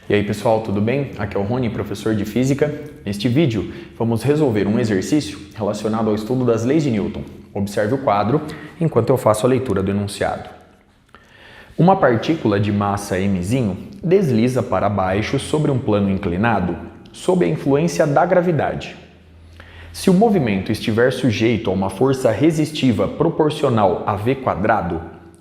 E aí pessoal, tudo bem? Aqui é o Rony, professor de Física. Neste vídeo, vamos resolver um exercício relacionado ao estudo das leis de Newton. Observe o quadro enquanto eu faço a leitura do enunciado. Uma partícula de massa mzinho desliza para baixo sobre um plano inclinado sob a influência da gravidade. Se o movimento estiver sujeito a uma força resistiva proporcional a v²,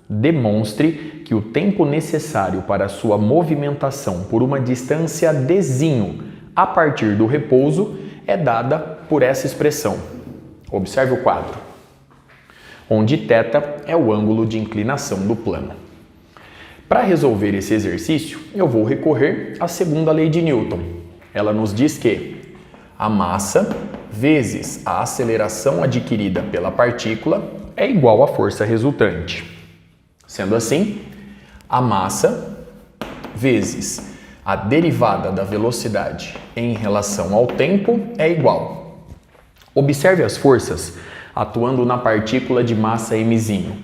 demonstre que o tempo necessário para sua movimentação por uma distância dzinho a partir do repouso é dada por essa expressão. Observe o quadro, onde θ é o ângulo de inclinação do plano. Para resolver esse exercício, eu vou recorrer à segunda lei de Newton. Ela nos diz que a massa vezes a aceleração adquirida pela partícula é igual à força resultante. Sendo assim, a massa vezes a derivada da velocidade em relação ao tempo é igual. Observe as forças atuando na partícula de massa mzinho.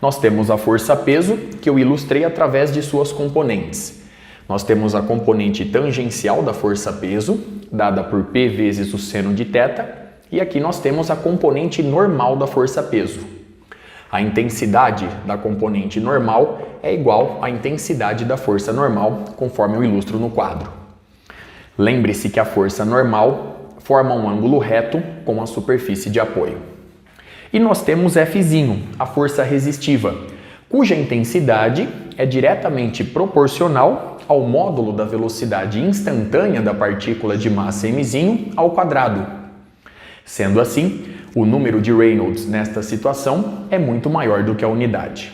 Nós temos a força-peso, que eu ilustrei através de suas componentes. Nós temos a componente tangencial da força-peso, dada por P vezes o seno de θ, e aqui nós temos a componente normal da força-peso. A intensidade da componente normal é igual à intensidade da força normal, conforme eu ilustro no quadro. Lembre-se que a força normal forma um ângulo reto com a superfície de apoio. E nós temos Fzinho, a força resistiva, cuja intensidade é diretamente proporcional ao módulo da velocidade instantânea da partícula de massa mzinho ao quadrado. Sendo assim, o número de Reynolds nesta situação é muito maior do que a unidade.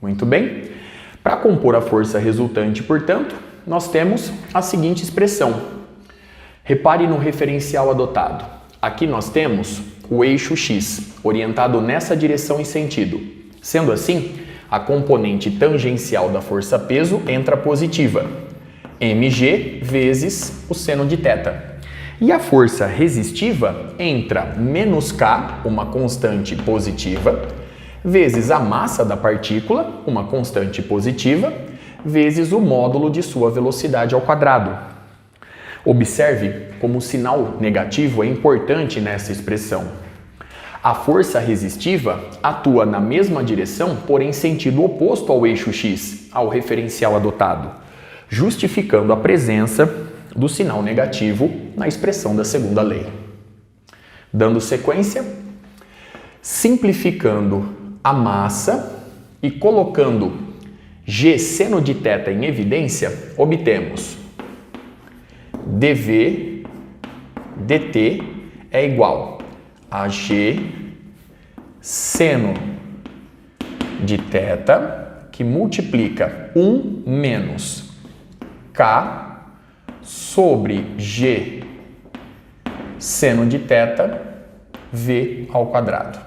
Muito bem. Para compor a força resultante, portanto, nós temos a seguinte expressão. Repare no referencial adotado. Aqui nós temos o eixo x, orientado nessa direção e sentido. Sendo assim, a componente tangencial da força-peso entra positiva, mg vezes o seno de θ. E a força resistiva entra menos k, uma constante positiva, vezes a massa da partícula, uma constante positiva, vezes o módulo de sua velocidade ao quadrado. Observe como o sinal negativo é importante nessa expressão. A força resistiva atua na mesma direção, porém em sentido oposto ao eixo x, ao referencial adotado, justificando a presença do sinal negativo na expressão da segunda lei. Dando sequência, simplificando a massa e colocando g seno de θ em evidência, obtemos dv dt é igual a g seno de θ, que multiplica 1 menos k sobre g seno de θ v ao quadrado.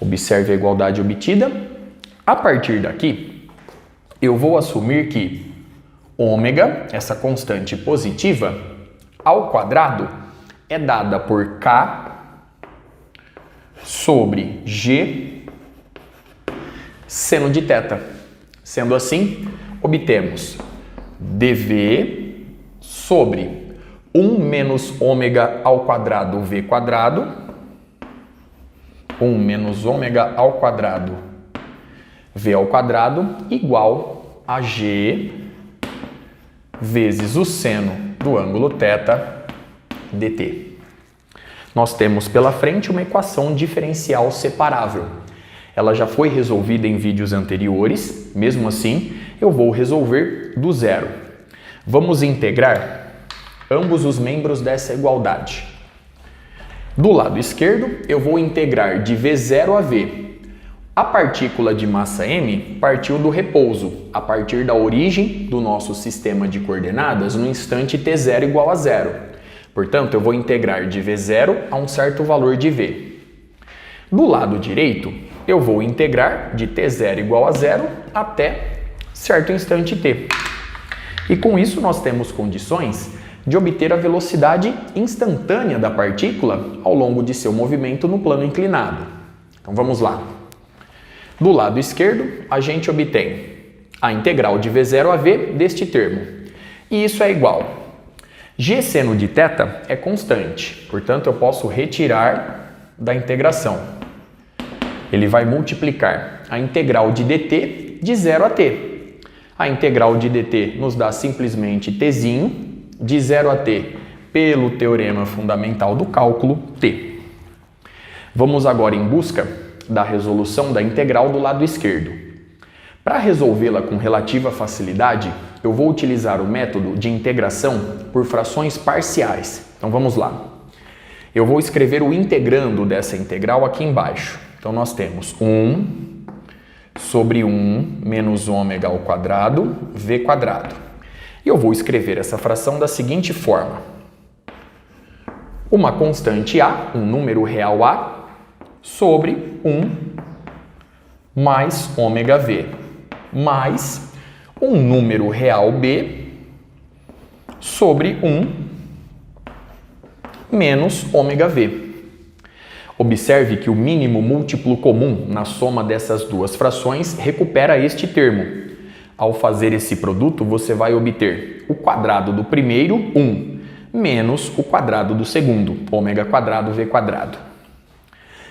Observe a igualdade obtida. A partir daqui, eu vou assumir que ômega, essa constante positiva, ao quadrado é dada por k sobre g seno de θ. Sendo assim, obtemos dv sobre 1 menos ômega ao quadrado v², 1 menos ômega ao quadrado v² igual a g vezes o seno do ângulo θ dt. Nós temos pela frente uma equação diferencial separável. Ela já foi resolvida em vídeos anteriores, mesmo assim, eu vou resolver do zero. Vamos integrar ambos os membros dessa igualdade. Do lado esquerdo, eu vou integrar de v0 a v. A partícula de massa m partiu do repouso, a partir da origem do nosso sistema de coordenadas no instante t0 igual a 0. Portanto, eu vou integrar de v0 a um certo valor de v. Do lado direito, eu vou integrar de t0 igual a 0 até certo instante t. E com isso nós temos condições de obter a velocidade instantânea da partícula ao longo de seu movimento no plano inclinado. Então vamos lá. Do lado esquerdo, a gente obtém a integral de v0 a v deste termo. E isso é igual. G seno de θ é constante, portanto eu posso retirar da integração. Ele vai multiplicar a integral de dt de 0 a t. A integral de dt nos dá simplesmente tzinho, de 0 a t, pelo teorema fundamental do cálculo, t. Vamos agora em busca da resolução da integral do lado esquerdo. Para resolvê-la com relativa facilidade, eu vou utilizar o método de integração por frações parciais. Então vamos lá. Eu vou escrever o integrando dessa integral aqui embaixo. Então nós temos 1 sobre 1 menos ômega ao quadrado, v quadrado. E eu vou escrever essa fração da seguinte forma. Uma constante a, um número real a, sobre 1 mais ômega v, mais um número real b sobre 1 menos ômega v. Observe que o mínimo múltiplo comum na soma dessas duas frações recupera este termo. Ao fazer esse produto, você vai obter o quadrado do primeiro, 1, menos o quadrado do segundo, ômega quadrado v quadrado.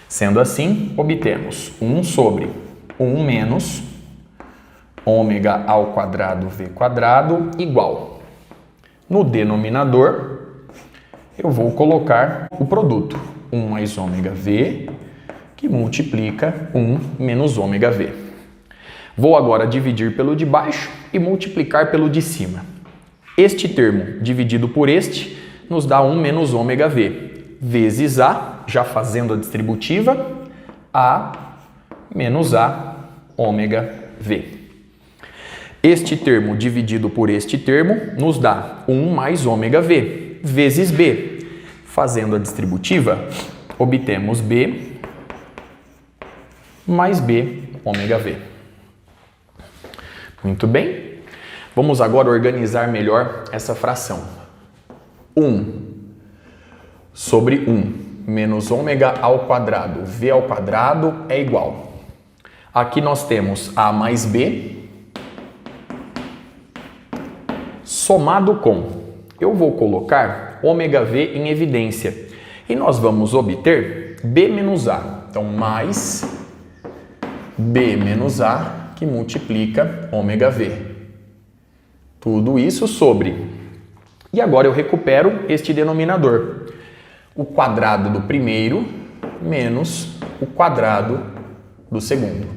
Sendo assim, obtemos 1 sobre 1 menos ômega ao quadrado v quadrado igual. No denominador, eu vou colocar o produto 1 mais ômega v, que multiplica 1 menos ômega v. Vou agora dividir pelo de baixo e multiplicar pelo de cima. Este termo dividido por este nos dá 1 menos ômega v, vezes a, já fazendo a distributiva, a menos a ômega v. Este termo dividido por este termo nos dá 1 mais ômega v, vezes b. Fazendo a distributiva, obtemos b mais b ômega v. Muito bem. Vamos agora organizar melhor essa fração. 1 sobre 1 menos ômega ao quadrado, v ao quadrado é igual. Aqui nós temos a mais b somado com, eu vou colocar ômega v em evidência e nós vamos obter b menos a. Então, mais b menos a que multiplica ômega v. Tudo isso sobre. E agora eu recupero este denominador. O quadrado do primeiro menos o quadrado do segundo.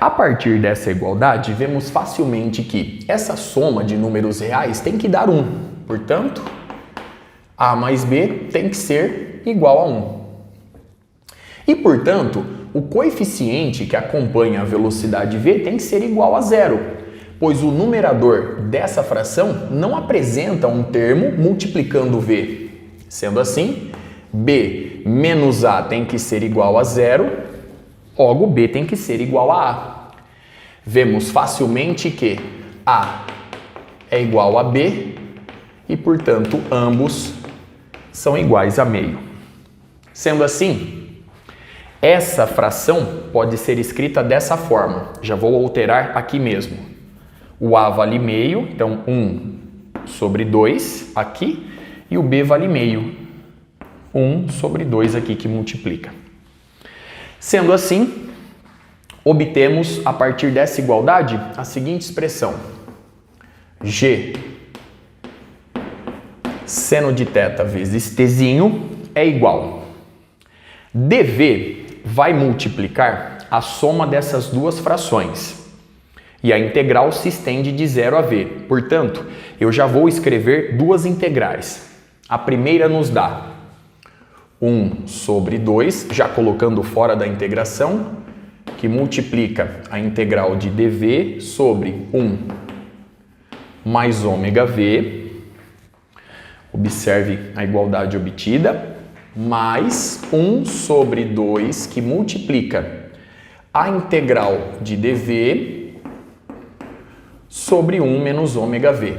A partir dessa igualdade, vemos facilmente que essa soma de números reais tem que dar 1. Portanto, a mais b tem que ser igual a 1. E, portanto, o coeficiente que acompanha a velocidade v tem que ser igual a 0, pois o numerador dessa fração não apresenta um termo multiplicando v. Sendo assim, b menos a tem que ser igual a 0, logo b tem que ser igual a a. Vemos facilmente que a é igual a b e, portanto, ambos são iguais a meio. Sendo assim, essa fração pode ser escrita dessa forma. Já vou alterar aqui mesmo. O a vale meio, então 1 sobre 2 aqui, e o b vale meio, 1 sobre 2 aqui que multiplica. Sendo assim, obtemos a partir dessa igualdade a seguinte expressão. G seno de θ vezes tzinho é igual. dv vai multiplicar a soma dessas duas frações. E a integral se estende de 0 a v. Portanto, eu já vou escrever duas integrais. A primeira nos dá 1 sobre 2, já colocando fora da integração, que multiplica a integral de dv sobre 1 mais ômega v. Observe a igualdade obtida, mais 1 sobre 2, que multiplica a integral de dv sobre 1 menos ômega v,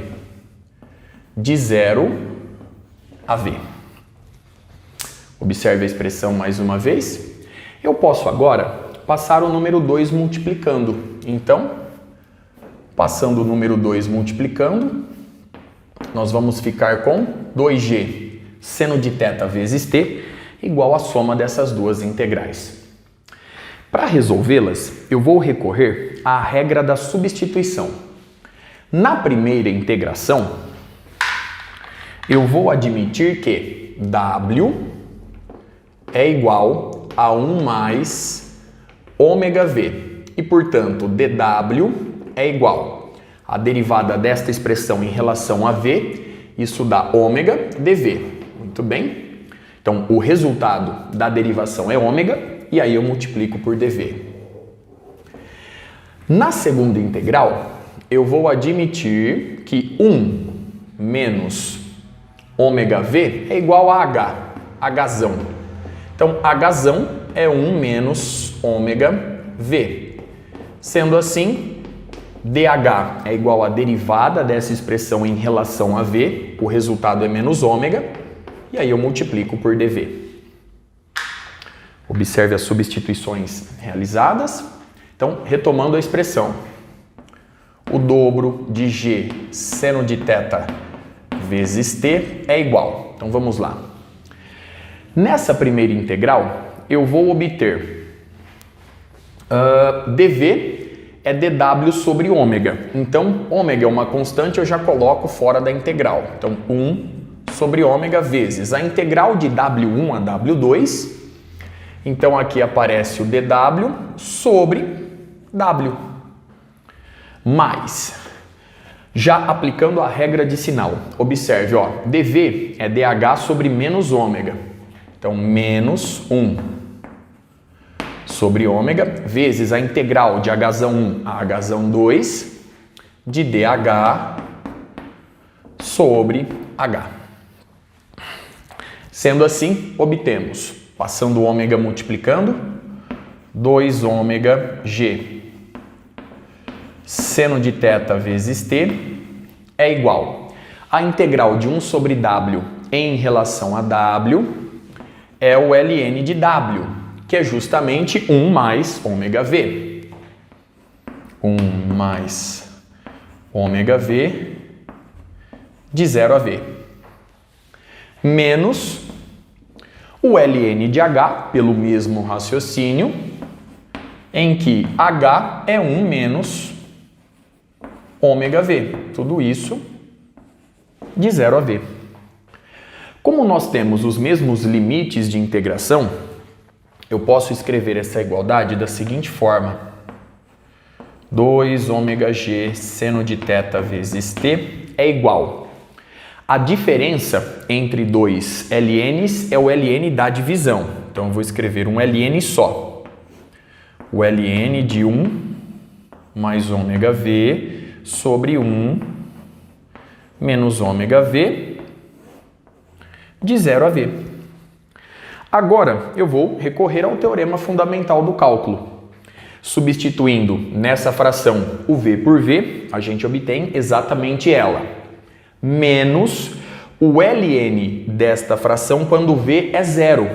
de 0 a v. Observe a expressão mais uma vez. Eu posso agora passar o número 2 multiplicando. Então, Passando o número 2 multiplicando, nós vamos ficar com 2g seno de θ vezes t igual à soma dessas duas integrais. Para resolvê-las, eu vou recorrer à regra da substituição. Na primeira integração, eu vou admitir que w é igual a 1 mais ômega-v e, portanto, dw é igual à derivada desta expressão em relação a v, isso dá ômega dv. Muito bem? Então, o resultado da derivação é ômega e aí eu multiplico por dv. Na segunda integral, eu vou admitir que 1 menos ômega-v é igual a h, hzão. Então, hzão é 1 menos ômega-v. Sendo assim, dh é igual à derivada dessa expressão em relação a v, o resultado é menos ômega, e aí eu multiplico por dv. Observe as substituições realizadas. Então, retomando a expressão, o dobro de g seno de θ vezes t é igual. Então, vamos lá. Nessa primeira integral, eu vou obter dv é dw sobre ômega. Então, ômega é uma constante, eu já coloco fora da integral. Então, 1 sobre ômega vezes a integral de w1 a w2. Então, aqui aparece o dw sobre w. Mais, já aplicando a regra de sinal, observe, ó, dv é dh sobre menos ômega. Então, menos 1 sobre ômega vezes a integral de hzão1 a hzão2 de dh sobre h. Sendo assim, obtemos, passando o ômega multiplicando, 2 ômega g seno de θ vezes t é igual a integral de 1 sobre w em relação a w é o ln de w, que é justamente 1 mais ômega v. 1 mais ômega v de 0 a v. Menos o ln de h, pelo mesmo raciocínio, em que h é 1 menos ômega v. Tudo isso de 0 a v. Como nós temos os mesmos limites de integração, eu posso escrever essa igualdade da seguinte forma: 2 ômega g seno de θ vezes t é igual. A diferença entre dois ln's é o ln da divisão. Então, eu vou escrever um ln só. O ln de 1 mais ômega v sobre 1 menos ômega v de 0 a v. Agora, eu vou recorrer ao teorema fundamental do cálculo. Substituindo nessa fração o v por v, a gente obtém exatamente ela. Menos o ln desta fração quando v é 0.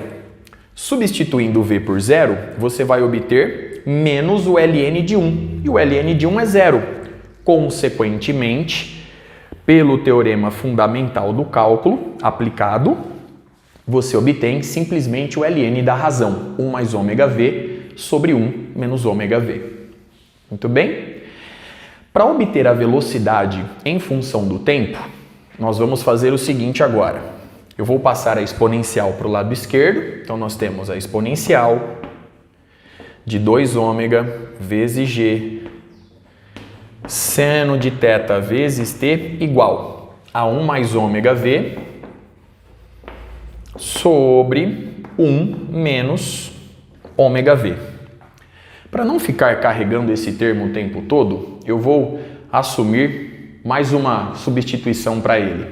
Substituindo o v por 0, você vai obter menos o ln de 1. E o ln de 1 é 0. Consequentemente, pelo teorema fundamental do cálculo aplicado, você obtém simplesmente o ln da razão, 1 mais ômega v sobre 1 menos ômega v. Muito bem? Para obter a velocidade em função do tempo, nós vamos fazer o seguinte agora. Eu vou passar a exponencial para o lado esquerdo. Então, nós temos a exponencial de 2 ômega vezes g seno de θ vezes t igual a 1 mais ômega v sobre 1 menos ômega v. Para não ficar carregando esse termo o tempo todo, eu vou assumir mais uma substituição para ele.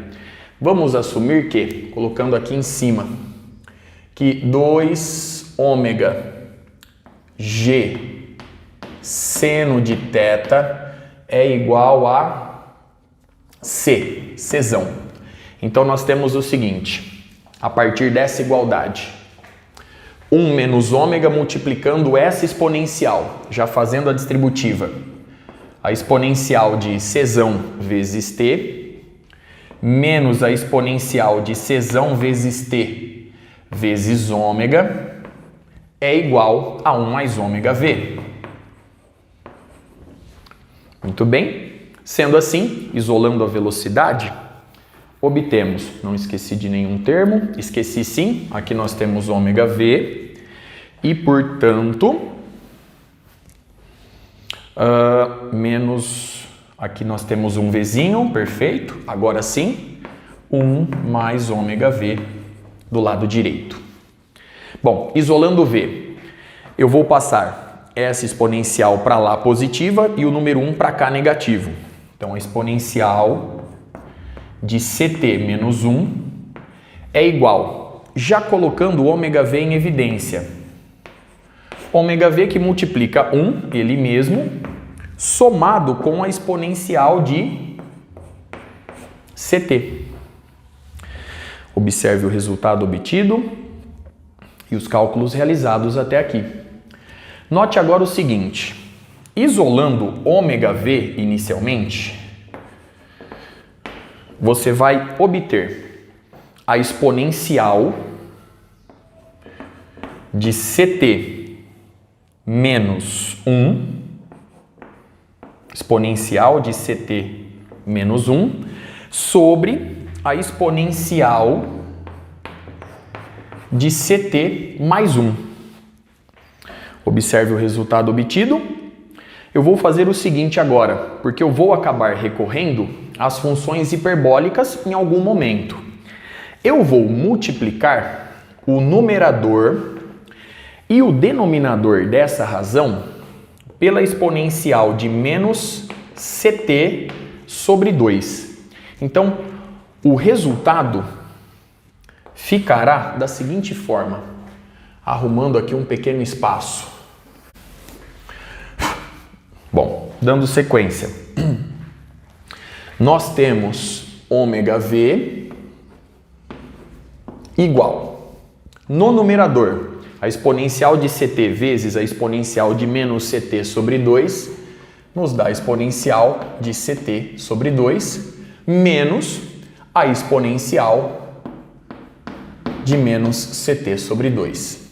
Vamos assumir que, colocando aqui em cima, que 2 ômega g seno de θ é igual a c, czão. Então, nós temos o seguinte, a partir dessa igualdade, 1 menos ômega multiplicando essa exponencial, já fazendo a distributiva. a exponencial de Czão vezes t, menos a exponencial de Czão vezes t vezes ômega, é igual a 1 mais ômega v. Muito bem. Sendo assim, isolando a velocidade, obtemos, não esqueci de nenhum termo, esqueci sim, aqui nós temos ômega v e, portanto, menos, aqui nós temos um vzinho, perfeito, agora sim, 1 mais ômega v do lado direito. Bom, isolando o v, eu vou passar essa exponencial para lá positiva e o número 1 para cá negativo. Então, a exponencial de ct menos 1 é igual, já colocando o ômega v em evidência, ômega v que multiplica 1, ele mesmo, somado com a exponencial de ct. Observe o resultado obtido e os cálculos realizados até aqui. Note agora o seguinte. Isolando ômega v inicialmente, você vai obter a exponencial de ct menos 1, exponencial de ct menos 1, sobre a exponencial de ct mais 1. Observe o resultado obtido. Eu vou fazer o seguinte agora, porque eu vou acabar recorrendo às funções hiperbólicas em algum momento. Eu vou multiplicar o numerador e o denominador dessa razão pela exponencial de menos ct sobre 2. Então, o resultado ficará da seguinte forma, arrumando aqui um pequeno espaço. Bom, dando sequência, nós temos ômega v igual, no numerador, a exponencial de ct vezes a exponencial de menos ct sobre 2, nos dá a exponencial de ct sobre 2, menos a exponencial de menos ct sobre 2.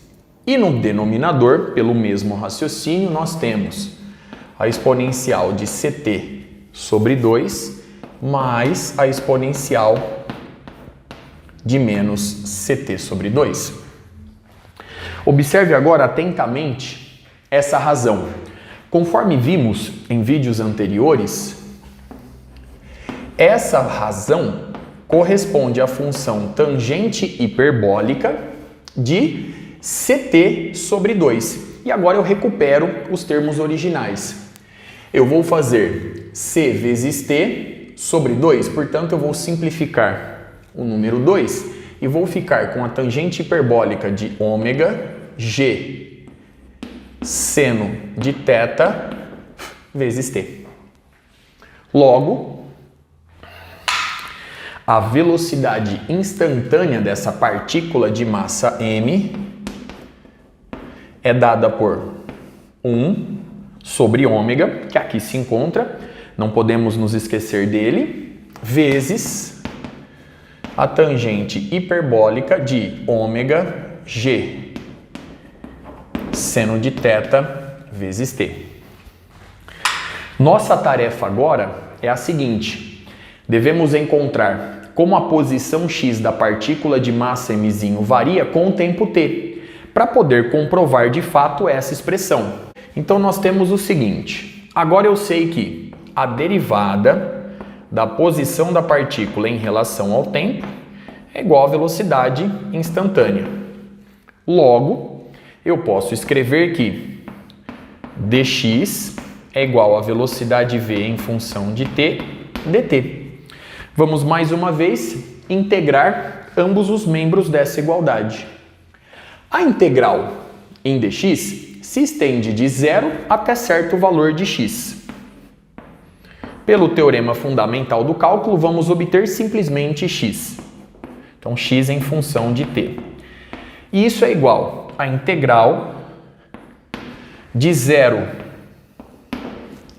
E no denominador, pelo mesmo raciocínio, nós temos a exponencial de ct sobre 2 mais a exponencial de menos ct sobre 2. Observe agora atentamente essa razão. Conforme vimos em vídeos anteriores, essa razão corresponde à função tangente hiperbólica de ct sobre 2. E agora eu recupero os termos originais. Eu vou fazer c vezes t sobre 2, portanto eu vou simplificar o número 2 e vou ficar com a tangente hiperbólica de ômega g seno de θ vezes t. Logo, a velocidade instantânea dessa partícula de massa m é dada por 1 sobre ômega, que aqui se encontra, não podemos nos esquecer dele, vezes a tangente hiperbólica de ômega g seno de θ vezes t. Nossa tarefa agora é a seguinte: devemos encontrar como a posição x da partícula de massa mzinho varia com o tempo t, para poder comprovar de fato essa expressão. Então nós temos o seguinte, agora eu sei que a derivada da posição da partícula em relação ao tempo é igual à velocidade instantânea. Logo, eu posso escrever que dx é igual à velocidade v em função de t dt. Vamos mais uma vez integrar ambos os membros dessa igualdade. A integral em dx se estende de 0 até certo valor de x. Pelo teorema fundamental do cálculo, vamos obter simplesmente x. Então, x em função de t. E isso é igual a integral de 0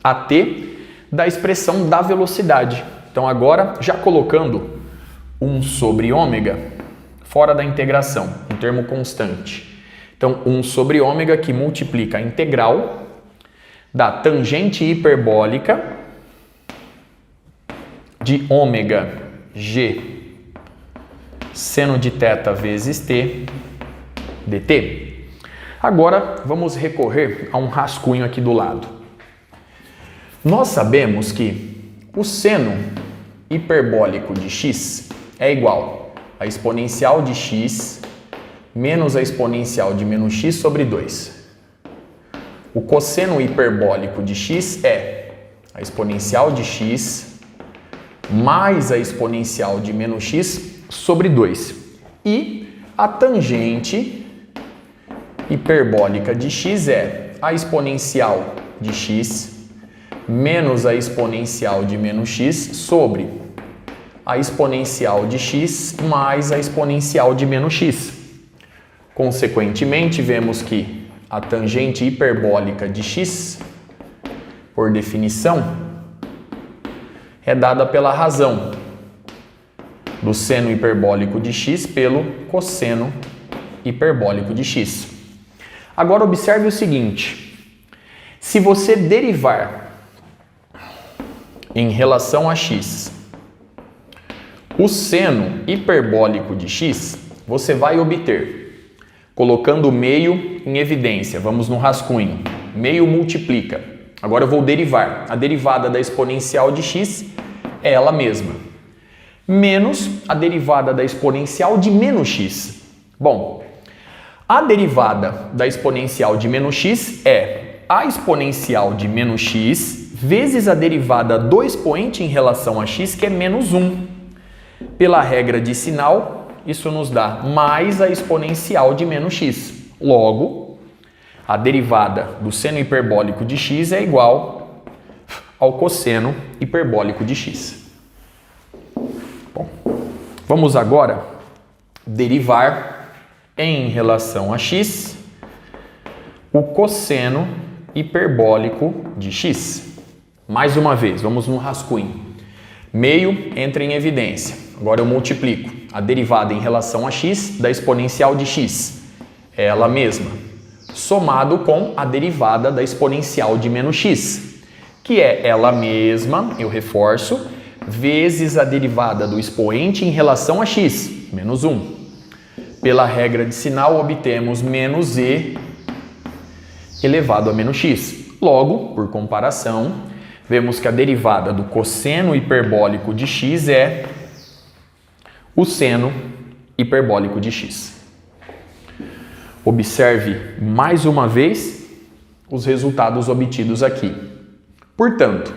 a t da expressão da velocidade. Então agora, já colocando 1 sobre ômega fora da integração, um termo constante. Então 1 sobre ômega que multiplica a integral da tangente hiperbólica de ômega g seno de θ vezes t dt. Agora vamos recorrer a um rascunho aqui do lado. Nós sabemos que o seno hiperbólico de x é igual a exponencial de x menos a exponencial de menos x sobre 2. O cosseno hiperbólico de x é a exponencial de x mais a exponencial de menos x sobre 2. E a tangente hiperbólica de x é a exponencial de x menos a exponencial de menos x sobre a exponencial de x mais a exponencial de menos x. Consequentemente, vemos que a tangente hiperbólica de x, por definição, é dada pela razão do seno hiperbólico de x pelo cosseno hiperbólico de x. Agora observe o seguinte: se você derivar em relação a x o seno hiperbólico de x, você vai obter, colocando o meio em evidência, vamos no rascunho, meio multiplica. Agora eu vou derivar, a derivada da exponencial de x é ela mesma, menos a derivada da exponencial de menos x. Bom, a derivada da exponencial de menos x é a exponencial de menos x vezes a derivada do expoente em relação a x, que é menos 1. Pela regra de sinal, isso nos dá mais a exponencial de menos x. Logo, a derivada do seno hiperbólico de x é igual ao cosseno hiperbólico de x. Bom, vamos agora derivar em relação a x o cosseno hiperbólico de x. Mais uma vez, vamos no rascunho. Meio entra em evidência. Agora eu multiplico a derivada em relação a x da exponencial de x, ela mesma, somado com a derivada da exponencial de menos x, que é ela mesma, eu reforço, vezes a derivada do expoente em relação a x, menos 1. Pela regra de sinal, obtemos menos e elevado a menos x. Logo, por comparação, vemos que a derivada do cosseno hiperbólico de x é o seno hiperbólico de x. Observe mais uma vez os resultados obtidos aqui. Portanto,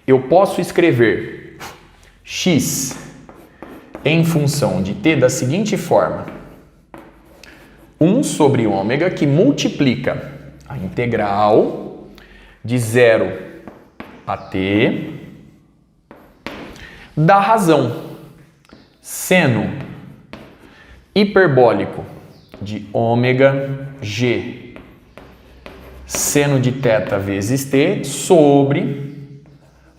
eu posso escrever x em função de t da seguinte forma: 1 sobre ômega que multiplica a integral de 0 a t da razão seno hiperbólico de ômega g seno de θ vezes t sobre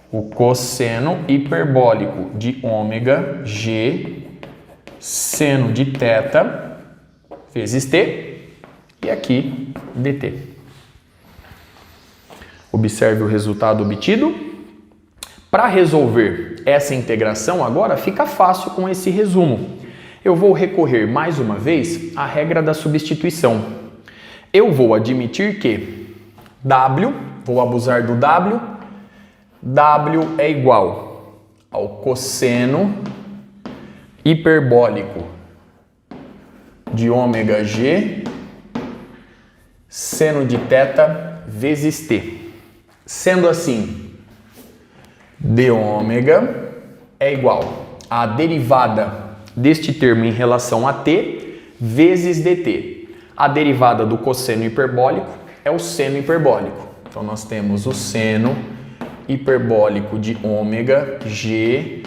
o cosseno hiperbólico de ômega g seno de θ vezes t e aqui dt. Observe o resultado obtido. Para resolver essa integração agora fica fácil com esse resumo. Eu vou recorrer mais uma vez à regra da substituição. Eu vou admitir que w, vou abusar do w é igual ao cosseno hiperbólico de ômega g seno de θ vezes t. Sendo assim, d ômega é igual à derivada deste termo em relação a t vezes dt. A derivada do cosseno hiperbólico é o seno hiperbólico. Então, nós temos o seno hiperbólico de ômega g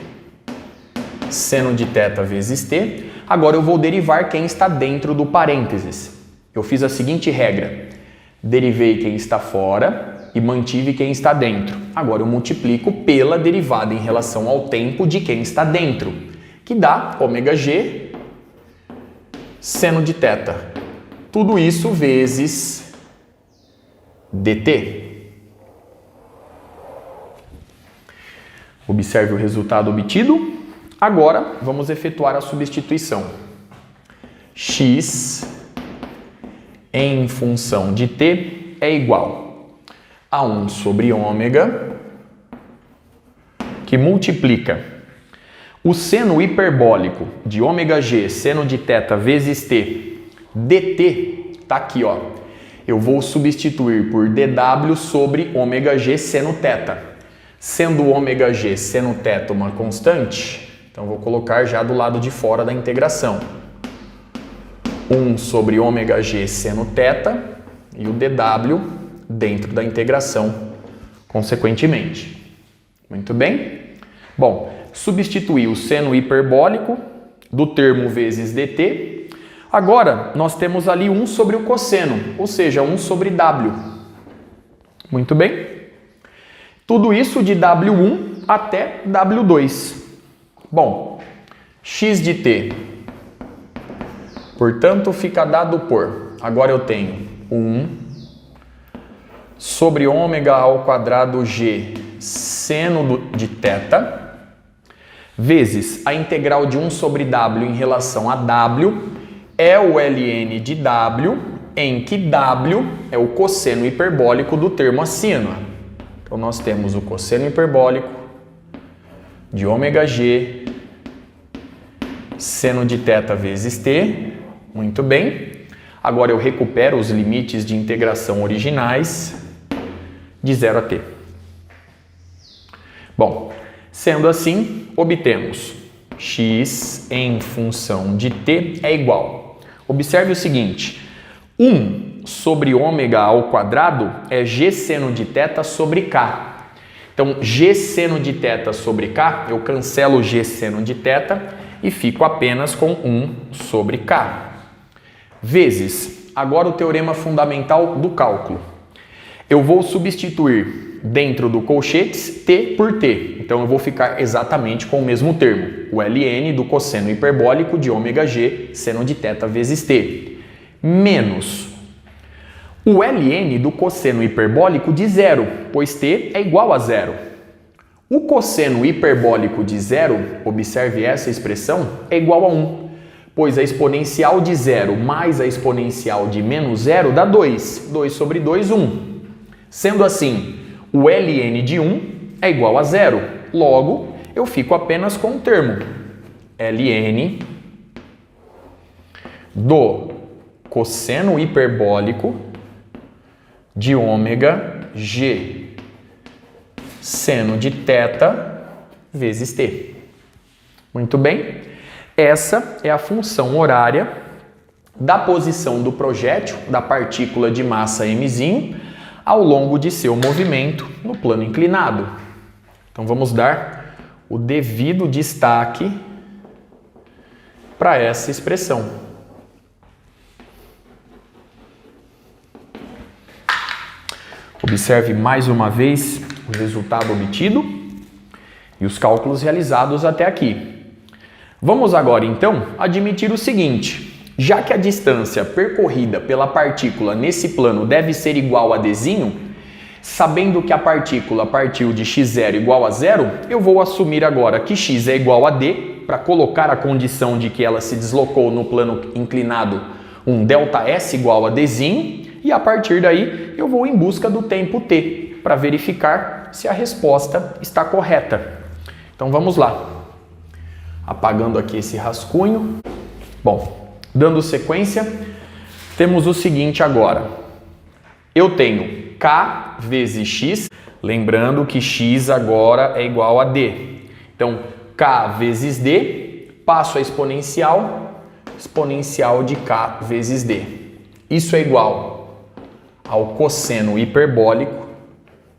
seno de θ vezes t. Agora eu vou derivar quem está dentro do parênteses. Eu fiz a seguinte regra: derivei quem está fora e mantive quem está dentro. Agora eu multiplico pela derivada em relação ao tempo de quem está dentro, que dá ômega-g seno de θ. Tudo isso vezes dt. Observe o resultado obtido. Agora, vamos efetuar a substituição. X em função de t é igual a 1 sobre ômega, que multiplica o seno hiperbólico de ômega-g seno de θ vezes t dt, tá aqui, ó. Eu vou substituir por dw sobre ômega-g seno θ. Sendo ômega-g seno θ uma constante, então vou colocar já do lado de fora da integração. 1 sobre ômega-g seno θ e o dw dentro da integração, consequentemente. Muito bem? Bom, substituir o seno hiperbólico do termo vezes dt. Agora, nós temos ali 1 sobre o cosseno, ou seja, 1 sobre w. Muito bem? Tudo isso de W1 até W2. Bom, x de t, portanto, fica dado por, agora eu tenho 1 sobre ômega ao quadrado g seno de θ, vezes a integral de 1 sobre w em relação a w, é o ln de w, em que w é o cosseno hiperbólico do termo acima. Então, nós temos o cosseno hiperbólico de ômega-g seno de θ vezes t. Muito bem. Agora, eu recupero os limites de integração originais de 0 a t. Bom, sendo assim, obtemos x em função de t é igual. Observe o seguinte, 1 sobre ômega ao quadrado é g seno de θ sobre k. Então, g seno de θ sobre k, eu cancelo g seno de θ e fico apenas com 1 sobre k. Vezes, agora o teorema fundamental do cálculo. Eu vou substituir dentro do colchetes t por t. Então, eu vou ficar exatamente com o mesmo termo, o ln do cosseno hiperbólico de ômega-g seno de θ vezes t, menos o ln do cosseno hiperbólico de zero, pois t é igual a zero. O cosseno hiperbólico de zero, observe essa expressão, é igual a 1, pois a exponencial de zero mais a exponencial de menos zero dá 2. 2 sobre 2, 1. Sendo assim, o ln de 1 é igual a zero. Logo, eu fico apenas com o termo ln do cosseno hiperbólico de ômega g seno de θ vezes t. Muito bem? Essa é a função horária da posição do projétil, da partícula de massa mzinho, ao longo de seu movimento no plano inclinado. Então vamos dar o devido destaque para essa expressão. Observe mais uma vez o resultado obtido e os cálculos realizados até aqui. Vamos agora, então, admitir o seguinte: já que a distância percorrida pela partícula nesse plano deve ser igual a dzinho, sabendo que a partícula partiu de x0 igual a zero, eu vou assumir agora que x é igual a d, para colocar a condição de que ela se deslocou no plano inclinado, um ΔS igual a dzinho, e a partir daí eu vou em busca do tempo t, para verificar se a resposta está correta. Então vamos lá. Apagando aqui esse rascunho. Bom, dando sequência, temos o seguinte agora. Eu tenho k vezes x, lembrando que x agora é igual a d. Então, k vezes d, passo a exponencial de k vezes d. Isso é igual ao cosseno hiperbólico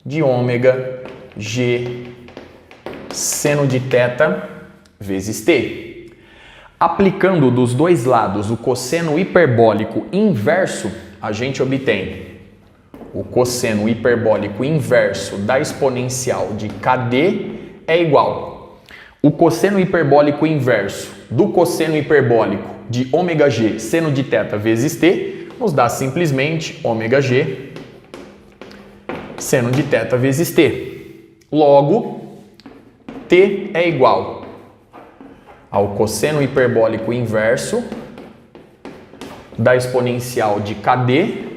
de ômega g seno de θ vezes t. Aplicando dos dois lados o cosseno hiperbólico inverso, a gente obtém o cosseno hiperbólico inverso da exponencial de KD é igual. O cosseno hiperbólico inverso do cosseno hiperbólico de ômega-g seno de θ vezes t nos dá simplesmente ômega-g seno de θ vezes t. Logo, t é igual ao cosseno hiperbólico inverso da exponencial de KD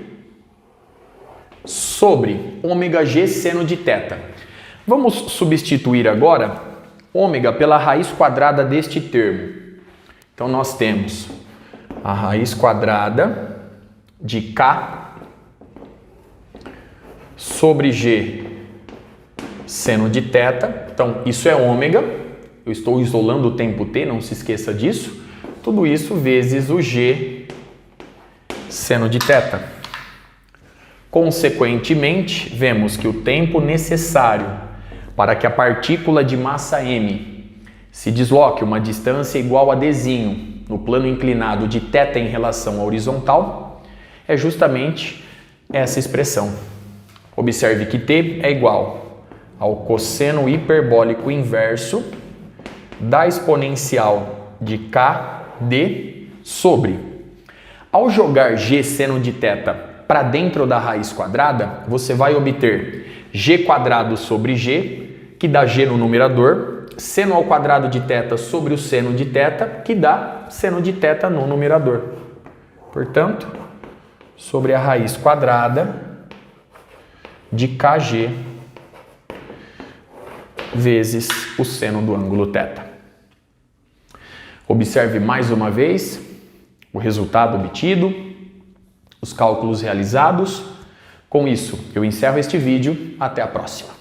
sobre ômega-g seno de θ. Vamos substituir agora ômega pela raiz quadrada deste termo. Então, nós temos a raiz quadrada de K sobre G seno de θ. Então, isso é ômega. Eu estou isolando o tempo t, não se esqueça disso. Tudo isso vezes o G seno de θ. Consequentemente, vemos que o tempo necessário para que a partícula de massa m se desloque uma distância igual a dzinho no plano inclinado de θ em relação à horizontal é justamente essa expressão. Observe que t é igual ao cosseno hiperbólico inverso da exponencial de KD sobre. Ao jogar g seno de θ para dentro da raiz quadrada, você vai obter g quadrado sobre g, que dá g no numerador, seno ao quadrado de θ sobre o seno de θ, que dá seno de θ no numerador. Portanto, sobre a raiz quadrada de kg vezes o seno do ângulo θ. Observe mais uma vez o resultado obtido, os cálculos realizados. Com isso, eu encerro este vídeo. Até a próxima.